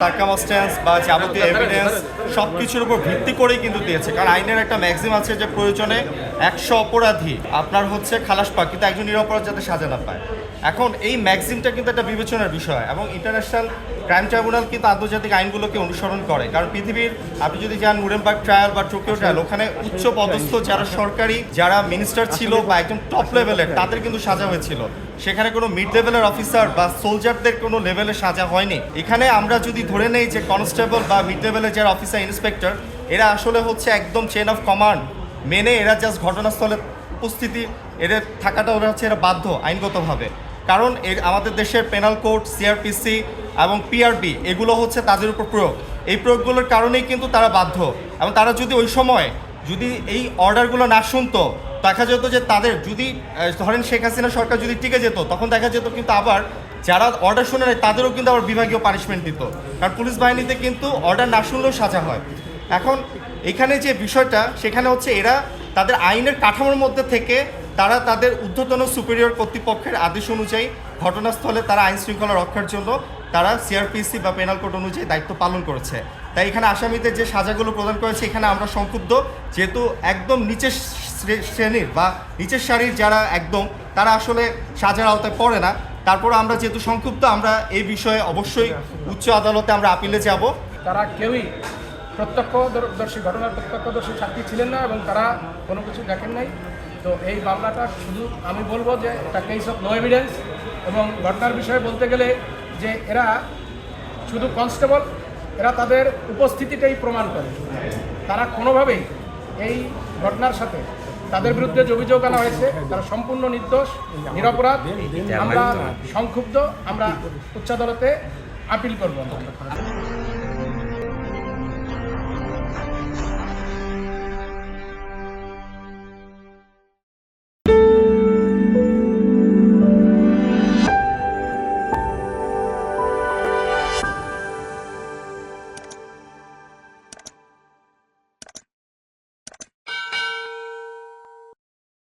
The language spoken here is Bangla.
সার্কামস্ট্যান্স বা যাবতীয় এভিডেন্স সব কিছুর উপর ভিত্তি করেই কিন্তু দিয়েছে। কারণ আইনের একটা ম্যাক্সিম আছে যে প্রয়োজনে 100 অপরাধী আপনার হচ্ছে খালাস পায়, কিন্তু একজন নিরপরাধ যাতে সাজা না পায়। এখন এই ম্যাক্সিমটা কিন্তু একটা বিবেচনার বিষয়, এবং ইন্টারন্যাশনাল ক্রাইম ট্রাইব্যুনাল কিন্তু আন্তর্জাতিক আইনগুলোকে অনুসরণ করে। কারণ পৃথিবীর আপনি যদি যান নুরেমবার্গ ট্রায়াল বা টোকিও ট্রায়াল, ওখানে উচ্চ পদস্থ যারা সরকারি যারা মিনিস্টার ছিল বা একদম টপ লেভেলের তাদের কিন্তু সাজা হয়েছিল। সেখানে কোনো মিড লেভেলের অফিসার বা সোলজারদের কোনো লেভেলে সাজা হয়নি। এখানে আমরা যদি ধরে নেই যে কনস্টেবল বা মিড লেভেলের যারা অফিসার ইন্সপেক্টর, এরা আসলে হচ্ছে একদম চেন অফ কমান্ড মেনে এরা জাস্ট ঘটনাস্থলে উপস্থিতি এদের থাকাটা ওরা হচ্ছে এরা বাধ্য আইনগতভাবে। কারণ আমাদের দেশের পেনাল কোড, সিআরপিসি এবং পিআরবি এগুলো হচ্ছে তাদের উপর প্রয়োগ। এই প্রয়োগগুলোর কারণেই কিন্তু তারা বাধ্য। এবং তারা যদি ওই সময় যদি এই অর্ডারগুলো না শুনতো, দেখা যেত যে তাদের যদি ধরেন শেখ হাসিনা সরকার যদি টিকে যেত, তখন দেখা যেত কিন্তু আবার যারা অর্ডার শুনে নেয় তাদেরও কিন্তু আবার বিভাগীয় পানিশমেন্ট দিত। কারণ পুলিশ বাহিনীতে কিন্তু অর্ডার না শুনলেও সাজা হয়। এখন এখানে যে বিষয়টা সেখানে হচ্ছে এরা তাদের আইনের কাঠামোর মধ্যে থেকে তারা তাদের ঊর্ধ্বতন সুপিরিয়র কর্তৃপক্ষের আদেশ অনুযায়ী ঘটনাস্থলে তারা আইন শৃঙ্খলা রক্ষার জন্য তারা সিআরপিসি বা পেনাল কোড অনুযায়ী দায়িত্ব পালন করেছে। তাই এখানে আসামিদের যে সাজাগুলো প্রদান করেছে এখানে আমরা সংক্ষুব্ধ, যেহেতু একদম নিচের শ্রেণীর বা নিচের সারির যারা একদম তারা আসলে সাজার আওতায় পড়ে না। তারপর আমরা যেহেতু সংক্ষুব্ধ, আমরা এই বিষয়ে অবশ্যই উচ্চ আদালতে আমরা আপিলে যাব। তারা কেউই প্রত্যক্ষদর্শী ঘটনার প্রত্যক্ষদর্শী সাক্ষী ছিলেন না এবং তারা কোনো কিছু দেখেন নাই। তো এই মামলাটা শুধু আমি বলবো যে এটা কেস অফ নো এভিডেন্স। এবং ঘটনার বিষয়ে বলতে গেলে যে এরা শুধু কনস্টেবল, এরা তাদের উপস্থিতিটাই প্রমাণ করে। তারা কোনোভাবেই এই ঘটনার সাথে তাদের বিরুদ্ধে যে অভিযোগ আনা হয়েছে তারা সম্পূর্ণ নির্দোষ, নিরপরাধ। আমরা সংক্ষুব্ধ, আমরা উচ্চ আদালতে আপিল করব।